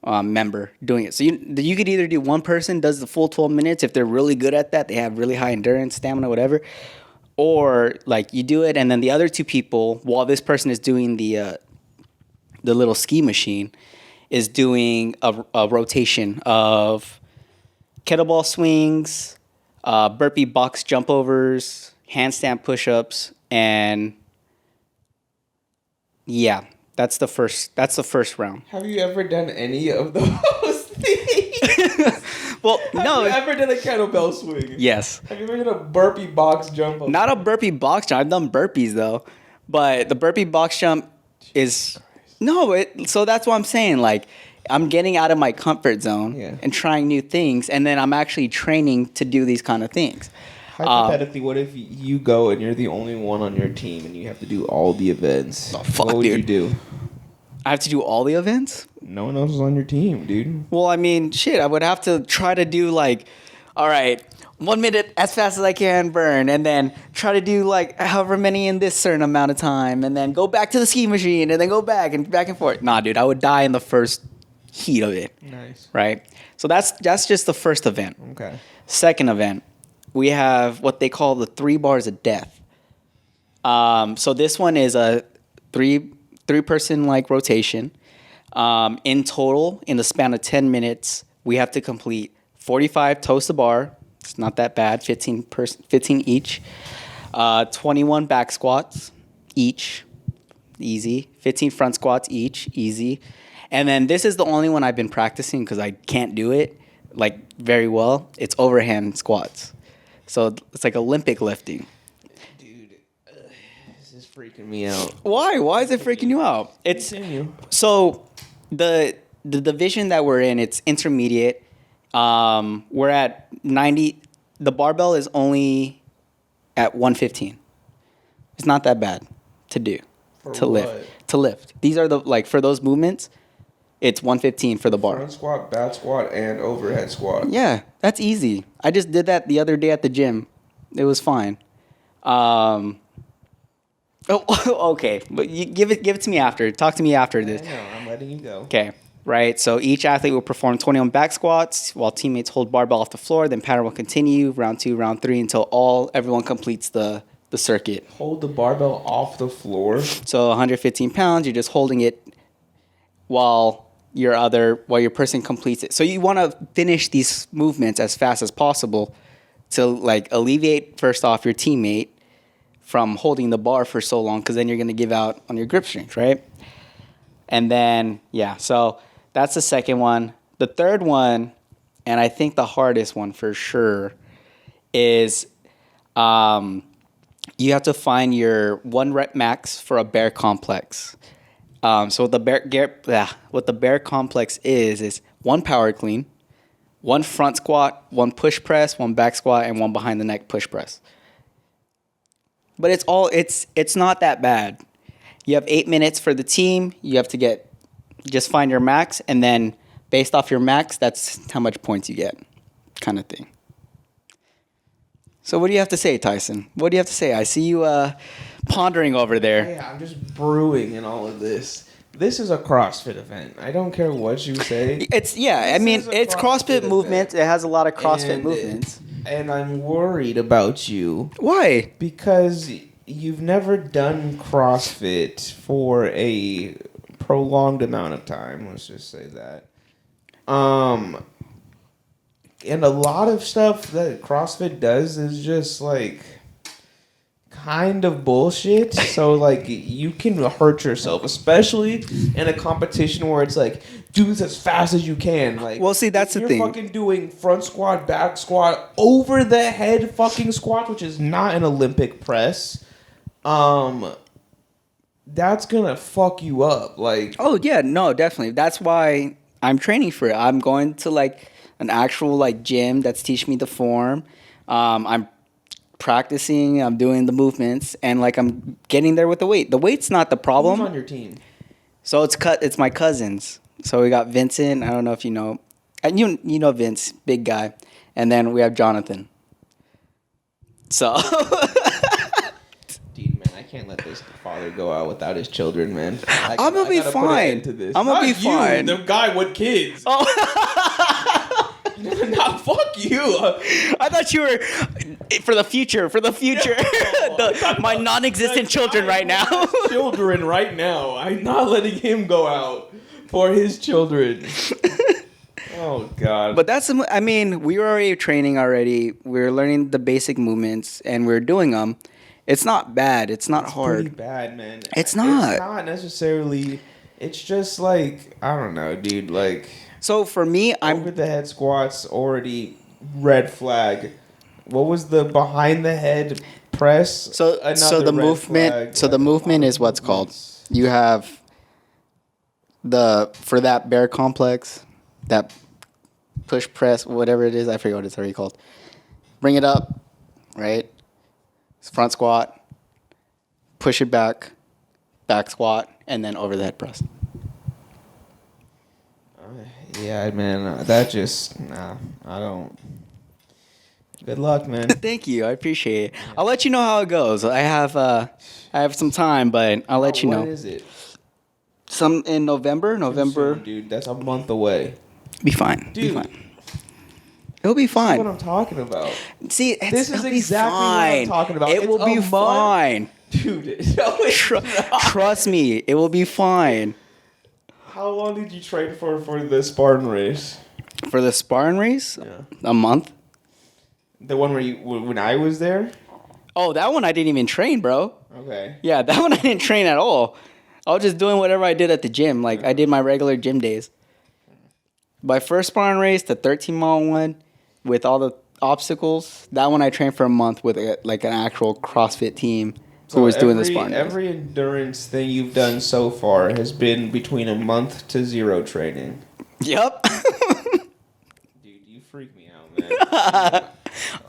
member doing it. So you could either do one person does the full 12 minutes if they're really good at that. They have really high endurance, stamina, whatever. Or, like, you do it, and then the other 2 people, while this person is doing the little ski machine, is doing a rotation of kettlebell swings, burpee box jump overs, handstand push-ups, and yeah, that's the first round. Have you ever done any of those things? Well, no. Have you ever done a kettlebell swing? Yes. Have you ever done a burpee box jump? Not a burpee box jump. I've done burpees though, but the burpee box jump is so that's what I'm saying. Like, I'm getting out of my comfort zone and trying new things, and then I'm actually training to do these kind of things. Hypothetically, what if you go and you're the only one on your team and you have to do all the events? What would you do? I have to do all the events? No one else is on your team, dude. Well, I mean, shit, I would have to try to do like, all right, 1 minute as fast as I can burn, and then try to do like however many in this certain amount of time, and then go back to the ski machine, and then go back and forth. Nah, dude, I would die in the first heat of it. Nice. Right? So that's just the first event. Okay. Second event, we have what they call the 3 bars of death. So this one is a three-person like rotation. In total, in the span of 10 minutes, we have to complete 45 toes to bar. It's not that bad. 15 each. 21 back squats each. Easy. 15 front squats each. Easy. And then this is the only one I've been practicing because I can't do it like very well. It's overhand squats. So it's like Olympic lifting. Dude, this is freaking me out. Why? Why is it freaking you out? Continue. So the division that we're in, it's intermediate. We're at 90. The barbell is only at 115. It's not that bad to do. To lift. These are for those movements, it's 115 for the bar. Front squat, back squat, and overhead squat. Yeah, that's easy. I just did that the other day at the gym. It was fine. Okay, but you give it to me after. Talk to me after this. I know, I'm letting you go. Okay, right. So each athlete will perform 21 back squats while teammates hold barbell off the floor. Then pattern will continue round 2, round 3 until everyone completes the circuit. Hold the barbell off the floor. So 115 pounds. You're just holding it while your person completes it. So you want to finish these movements as fast as possible to like alleviate first off your teammate from holding the bar for so long, because then you're going to give out on your grip strength, right? And then, so that's the second one. The third one, and I think the hardest one for sure, is you have to find your 1 rep max for a bear complex. So what the bear complex is 1 power clean, 1 front squat, 1 push press, 1 back squat, and 1 behind the neck push press. But it's not that bad. You have 8 minutes for the team. You have to just find your max, and then based off your max, that's how much points you get, kind of thing. So what do you have to say, Tyson? What do you have to say? I see you pondering over there. Yeah, I'm just brewing in all of this. This is a CrossFit event. I don't care what you say. It's CrossFit movement. It has a lot of CrossFit movements. And I'm worried about you. Why? Because you've never done CrossFit for a prolonged amount of time. Let's just say that. And a lot of stuff that CrossFit does is just like kind of bullshit. So like you can hurt yourself, especially in a competition where it's like do this as fast as you can. Like, well, see, that's the you're thing. fucking doing front squat, back squat, over the head fucking squat, which is not an Olympic press. That's gonna fuck you up. Like, Oh yeah, no, definitely. That's why I'm training for it. I'm going to like an actual like gym that's teaching me the form. I'm practicing. I'm doing the movements, and like I'm getting there with the weight. The weight's not the problem. who's on your team? So it's my cousins. So we got Vincent. I don't know if you know, and you know Vince, big guy, and then we have Jonathan. So. Dude, man, I can't let this father go out without his children, man. I'm gonna be fine. I'm gonna be fine. The guy with kids. Oh. Nah, fuck you. I thought you were for the future. My non-existent children right now. Children right now. I'm not letting him go out for his children. Oh God. But I mean, we were already training already. We're learning the basic movements and we're doing them. It's not bad. It's not hard. Pretty bad, man. It's not. It's not necessarily. It's just like I don't know, dude. Like. So for me, Over the head squats already red flag. What was the behind the head press? So the movement. So the movement is what's called. You have for that bear complex, that push press, whatever it is. I forget what it's already called. Bring it up, right? Front squat, push it back squat, and then over the head press. Yeah, man, that just I don't. Good luck, man. Thank you, I appreciate it. I'll let you know how it goes. I have some time, but I'll let you know. When is it? Some in November. Soon, dude, that's a month away. Be fine, dude. Be fine. It'll be fine. That's what I'm talking about. See, this is exactly what I'm talking about. It will be fine, dude. Trust me, it will be fine. How long did you train for the Spartan race? For the Spartan race, yeah. A month. The one when I was there. Oh, that one I didn't even train, bro. Okay. Yeah, that one I didn't train at all. I was just doing whatever I did at the gym. Like I did my regular gym days. My first Spartan race, the 13-mile one, with all the obstacles, that one I trained for a month with an actual CrossFit team who was doing the Spartan race. Every endurance thing you've done so far has been between a month to zero training. Yep. Dude, you freak me out, man.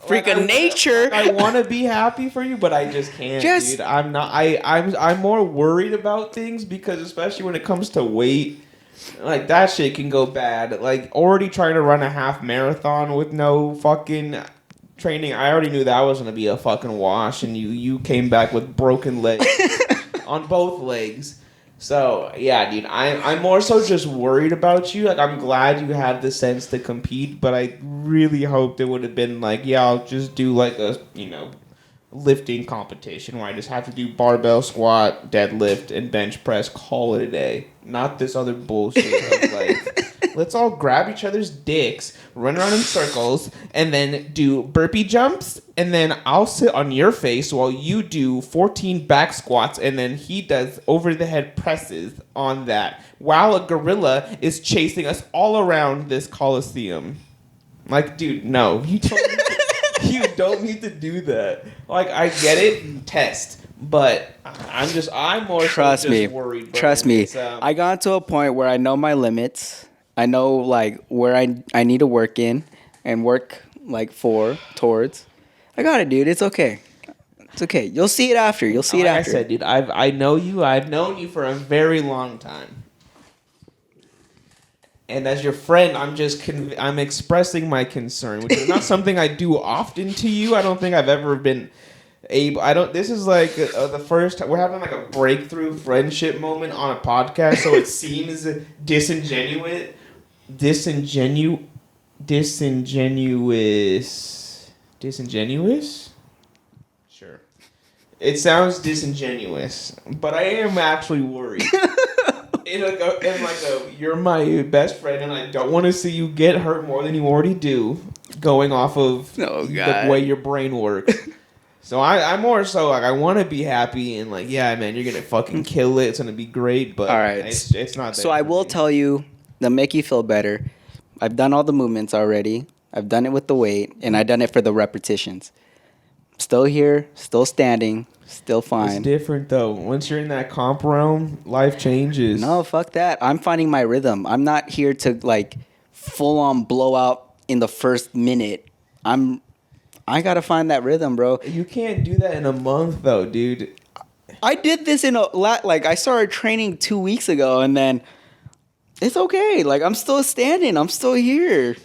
Freak of nature. I want to be happy for you, but I just can't, dude. I'm not. I'm more worried about things because especially when it comes to weight. Like, that shit can go bad. Like, already trying to run a half marathon with no fucking training. I already knew that was going to be a fucking wash, and you came back with broken legs on both legs. So, yeah, dude, I'm more so just worried about you. Like, I'm glad you have the sense to compete, but I really hoped it would have been like, yeah, I'll just do like a, lifting competition where I just have to do barbell squat, deadlift, and bench press, call it a day. Not this other bullshit of like, let's all grab each other's dicks, run around in circles, and then do burpee jumps, and then I'll sit on your face while you do 14 back squats, and then he does over the head presses on that, while a gorilla is chasing us all around this coliseum. Like, dude, no. You don't need to do that. Like, I get it, test, but I'm more Trust me. Worried. Trust me. I got to a point where I know my limits. I know like where I need to work in and work like towards. I got it, dude. It's okay. It's okay. You'll see it after. You'll see it after. Like I said, dude, I know you. I've known you for a very long time. And as your friend, I'm expressing my concern, which is not something I do often to you. I don't think I've ever been able. This is like the first time we're having like a breakthrough friendship moment on a podcast, so it seems disingenuous. Sure. It sounds disingenuous, but I am actually worried. You're my best friend, and I don't want to see you get hurt more than you already do. going off of Oh, the God. way your brain works. So I'm more so like I want to be happy and like, yeah, man, you're gonna fucking kill it. It's gonna be great, but All right. it's not. So I will tell you to make you feel better. I've done all the movements already. I've done it with the weight, and I've done it for the repetitions. Still here, still standing, still It's fine. different though. Once you're in that comp realm, life changes. No, fuck that. I'm finding my rhythm. I'm not here to like full on blow out in the first minute. I gotta find that rhythm, bro. You can't do that in a month though, dude. I did this in like I started training 2 weeks ago, and then it's okay. Like I'm still standing. I'm still here.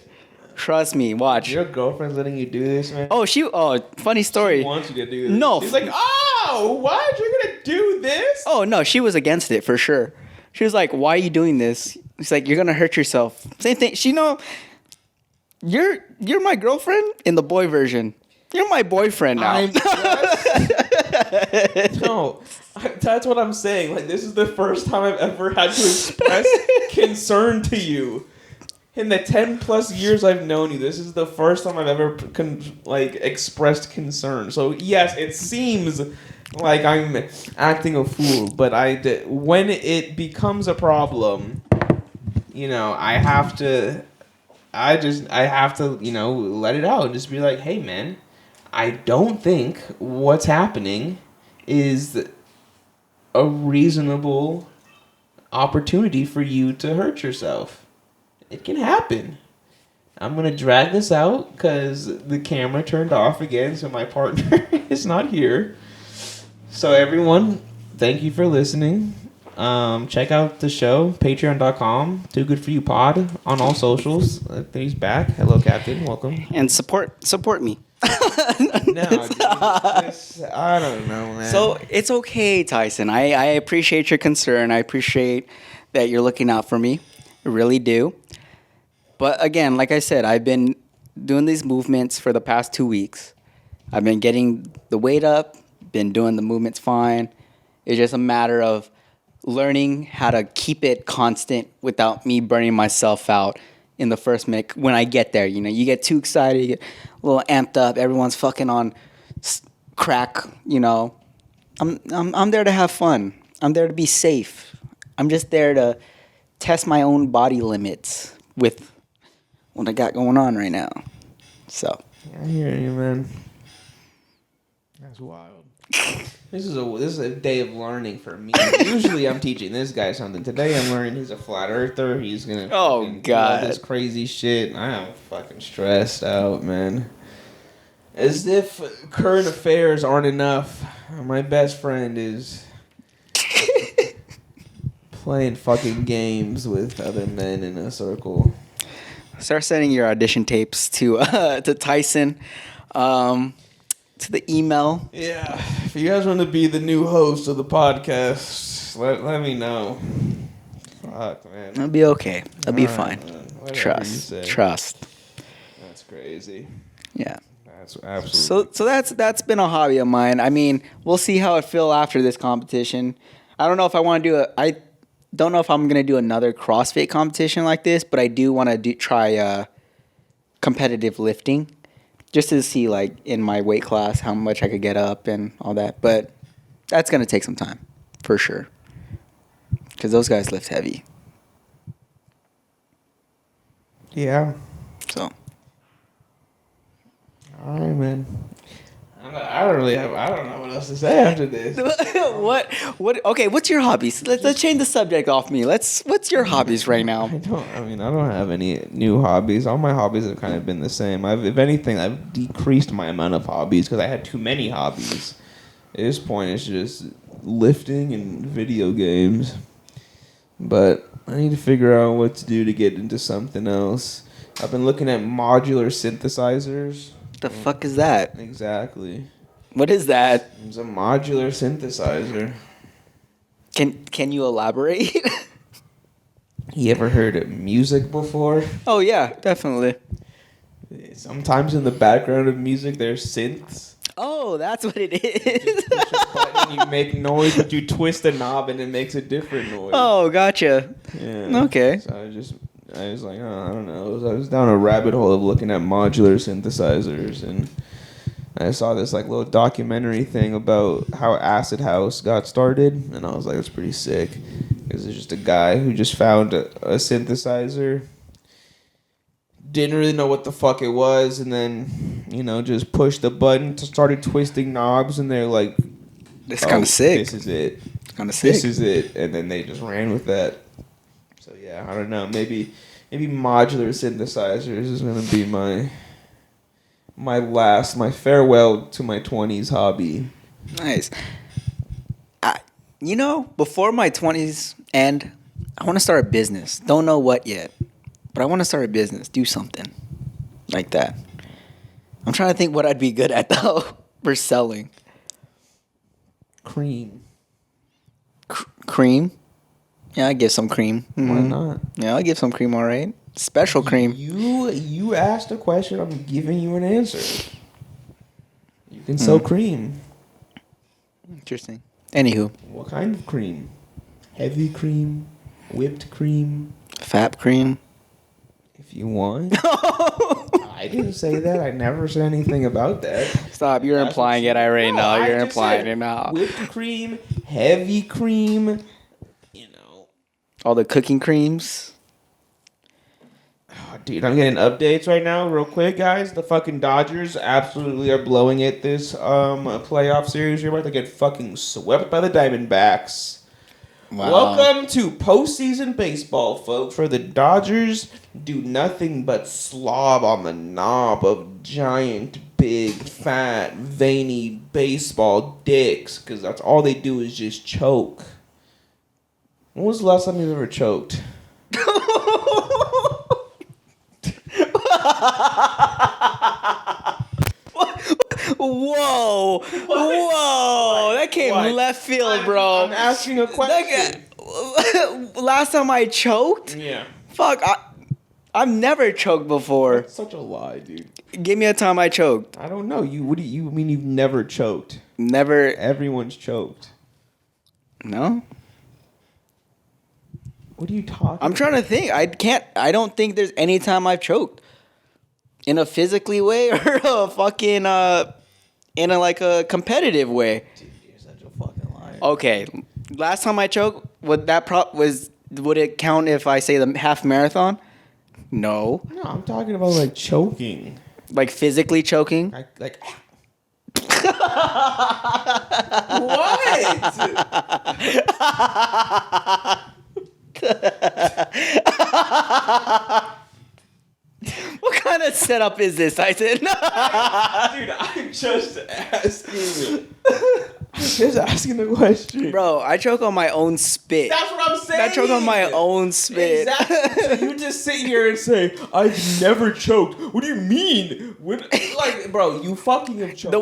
Trust me. Watch. Your girlfriend's letting you do this, man. Oh, funny story. She wants you to do this. No. She's like, oh, what? You're gonna do this? Oh no, she was against it for sure. She was like, "Why are you doing this?" It's like you're gonna hurt yourself. Same thing. You're my girlfriend in the boy version. You're my boyfriend now. No, that's what I'm saying. Like, this is the first time I've ever had to express concern to you. In the 10 plus years I've known you, this is the first time I've ever expressed concern. So yes, it seems like I'm acting a fool, but when it becomes a problem, I have to let it out and just be like, hey man, I don't think what's happening is a reasonable opportunity for you to hurt yourself. It can happen. I'm going to drag this out because the camera turned off again, so my partner is not here. So everyone, thank you for listening. Check out the show, patreon.com, Too Good For You Pod, on all socials. He's back. Hello, Captain. Welcome. And support me. No, dude, I don't know, man. So it's okay, Tyson. I appreciate your concern. I appreciate that you're looking out for me. I really do. But again, like I said, I've been doing these movements for the past 2 weeks. I've been getting the weight up, been doing the movements fine. It's just a matter of learning how to keep it constant without me burning myself out in the first minute. When I get there, you get too excited, you get a little amped up. Everyone's fucking on crack. I'm there to have fun. I'm there to be safe. I'm just there to test my own body limits with what I got going on right now. So I hear you, man. That's wild. This is a day of learning for me. Usually I'm teaching this guy something. Today I'm learning he's a flat earther. He's gonna do all this crazy shit. I am fucking stressed out, man. As if current affairs aren't enough, my best friend is playing fucking games with other men in a circle. Start sending your audition tapes to Tyson, to the email. Yeah, if you guys want to be the new host of the podcast, let me know. Fuck, man. It'll be okay. It'll be All fine. right, Trust. That's crazy. Yeah. That's absolutely. So that's been a hobby of mine. I mean, we'll see how it feel after this competition. I don't know if I want to do I don't know if I'm gonna do another CrossFit competition like this, but I do want to try competitive lifting, just to see like in my weight class how much I could get up and all that. But that's gonna take some time for sure, because those guys lift heavy. Yeah. So. All right, man. I don't know what else to say after this. What? Okay, what's your hobbies? Let's change the subject off me. What's your hobbies right now? I don't have any new hobbies. All my hobbies have kind of been the same. If anything, I've decreased my amount of hobbies because I had too many hobbies. At this point, it's just lifting and video games. But I need to figure out what to do to get into something else. I've been looking at modular synthesizers. The fuck is that? Exactly. What is that? It's a modular synthesizer. Can you elaborate? You ever heard of music before? Oh yeah, definitely. Sometimes in the background of music there's synths. Oh, that's what it You is. just push a button, you make noise, but you twist a knob and it makes a different noise. Oh, gotcha. Yeah. Okay. So I was like, oh, I don't know. I was down a rabbit hole of looking at modular synthesizers, and I saw this like little documentary thing about how Acid House got started, and I was like, that's pretty sick. Because it's just a guy who just found a synthesizer, didn't really know what the fuck it was, and then, just pushed the button, started twisting knobs, and they're like, It's kind of sick. This is it. Kind of sick. This is it. And then they just ran with that. So yeah, I don't know. Maybe modular synthesizers is gonna be my farewell to my 20s hobby. Nice. Before my 20s end, I want to start a business. Don't know what yet, but I want to start a business. Do something like that. I'm trying to think what I'd be good at though for selling. Cream. Cream? Yeah, I give some cream. Mm-hmm. Why not? Yeah, I'll give some cream, all right. Special cream. You asked a question, I'm giving you an answer. You can sell cream. Interesting. Anywho. What kind of cream? Heavy cream? Whipped cream? Fat cream? If you want. I didn't say that. I never said anything about that. Stop. You're implying it. I already know. You're implying it now. Whipped cream, heavy cream, All the cooking creams. Oh, dude, I'm getting updates right now, real quick, guys. The fucking Dodgers absolutely are blowing it this playoff series. You're about to get fucking swept by the Diamondbacks. Wow. Welcome to postseason baseball, folks, where the Dodgers do nothing but slob on the knob of giant, big, fat, veiny baseball dicks, because that's all they do is just choke. When was the last time you've ever choked? Whoa. Whoa. That came left field, bro. I'm asking a question. Last time I choked? Yeah. Fuck, I've never choked before. That's such a lie, dude. Give me a time I choked. I don't know. What do you mean you've never choked? Never. Everyone's choked. No? What are you talking about? I'm trying to think. I don't think there's any time I've choked. In a physically way or a fucking in a competitive way. Dude, you're such a fucking liar. Okay. Last time I choked, would it count if I say the half marathon? No. No, I'm talking about like choking. Like physically choking? Like what? What kind of setup is this, Tyson? Dude, I'm just asking the question. Bro, I choke on my own spit. That's what I'm saying. I choke on my own spit. Exactly. So you just sit here and say, I've never choked. What do you mean? Bro, you fucking have choked. The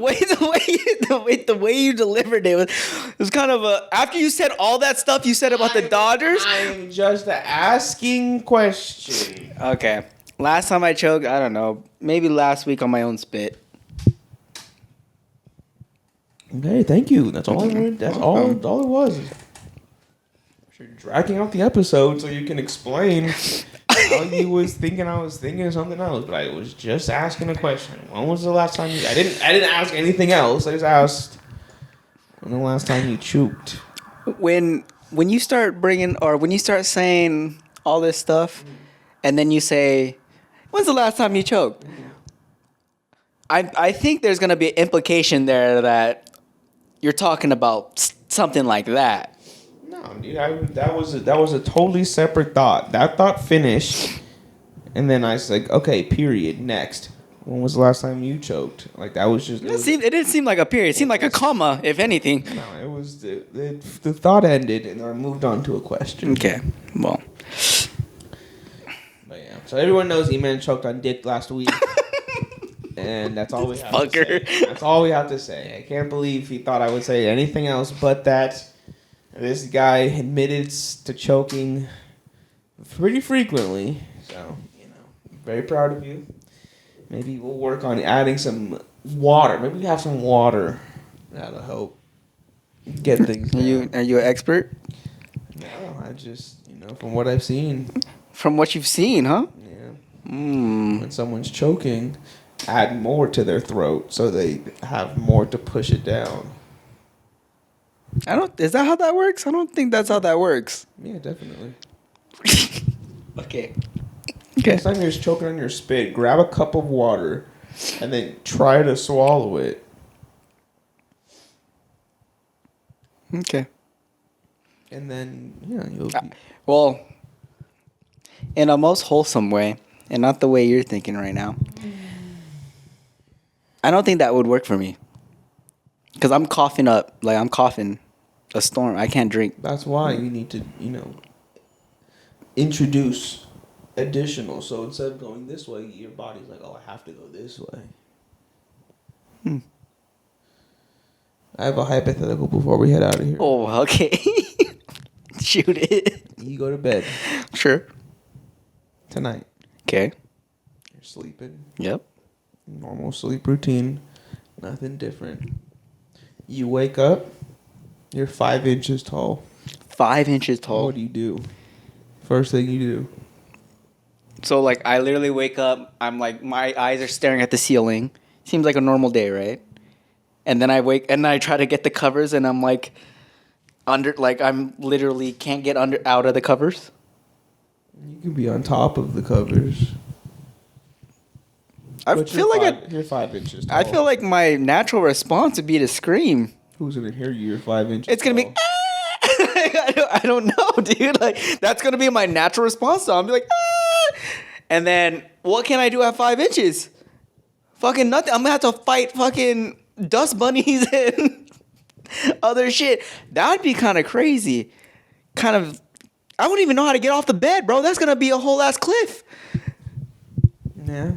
way you delivered it was kind of after you said all that stuff you said about the Dodgers. I'm just asking question. Okay. Last time I choked, I don't know, maybe last week on my own spit. Okay, thank you. That's all I wanted. That's all it was. You're dragging out the episode so you can explain how you was thinking I was thinking of something else, but I was just asking a question. When was the last time I didn't ask anything else. I just asked when the last time you choked. When you start when you start saying all this stuff, and then you say, when's the last time you choked? I think there's going to be an implication there that you're talking about something like that. No, dude, that was a totally separate thought. That thought finished, and then I was like, okay, period, next. When was the last time you choked? Like, that was just... It didn't seem like a period. It seemed like a comma, if anything. No, it was... The thought ended, and I moved on to a question. Okay, well... But yeah, so everyone knows Eman choked on dick last week. And that's all we have to say. That's all we have to say. I can't believe he thought I would say anything else but that. This guy admitted to choking pretty frequently. So, very proud of you. Maybe we'll work on adding some water. Maybe we have some water. That'll help get things down. Are you an expert? No, I just, from what I've seen. From what you've seen, huh? Yeah. Mm. When someone's choking, add more to their throat so they have more to push it down. Is that how that works? I don't think that's how that works. Yeah, definitely. Okay. Next time you're just choking on your spit, grab a cup of water and then try to swallow it. Okay. And then, you'll be... Well, in a most wholesome way, and not the way you're thinking right now, I don't think that would work for me. Because I'm coughing up, like I'm coughing a storm. I can't drink. That's why you need to, introduce additional. So instead of going this way, your body's like, oh, I have to go this way. I have a hypothetical before we head out of here. Oh, okay. Shoot it. You go to bed Sure. tonight. Okay. You're sleeping. Yep. Normal sleep routine. Nothing different. You wake up. You're 5 inches tall. 5 inches tall. What do you do? First thing you do. So, like, I literally wake up. I'm like, my eyes are staring at the ceiling. Seems like a normal day, right? And then I wake, and I try to get the covers, and I'm like, I'm literally can't get out of the covers. You can be on top of the covers. I feel like you're 5 inches tall. I feel like my natural response would be to scream. Who's gonna hear you? You're 5 inches. It's gonna tall. be. I don't know, dude. Like that's gonna be my natural response. So I'm be like, and then what can I do at 5 inches? Fucking nothing. I'm gonna have to fight fucking dust bunnies and other shit. That'd be kind of crazy. I wouldn't even know how to get off the bed, bro. That's gonna be a whole ass cliff. Yeah.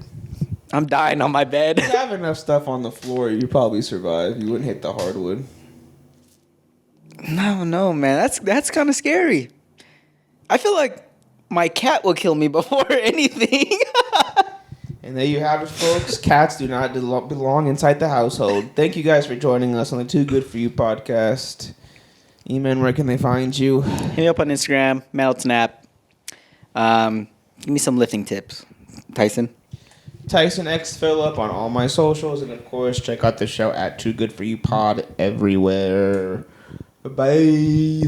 I'm dying on my bed. If you have enough stuff on the floor, you probably survive. You wouldn't hit the hardwood. No, man. That's kind of scary. I feel like my cat will kill me before anything. And there you have it, folks. Cats do not belong inside the household. Thank you guys for joining us on the Too Good For You podcast. Eman, where can they find you? Hit me up on Instagram, MeltSnap. Give me some lifting tips, Tyson. Tyson X Phillip on all my socials, and of course, check out the show at Too Good For You Pod everywhere. Bye.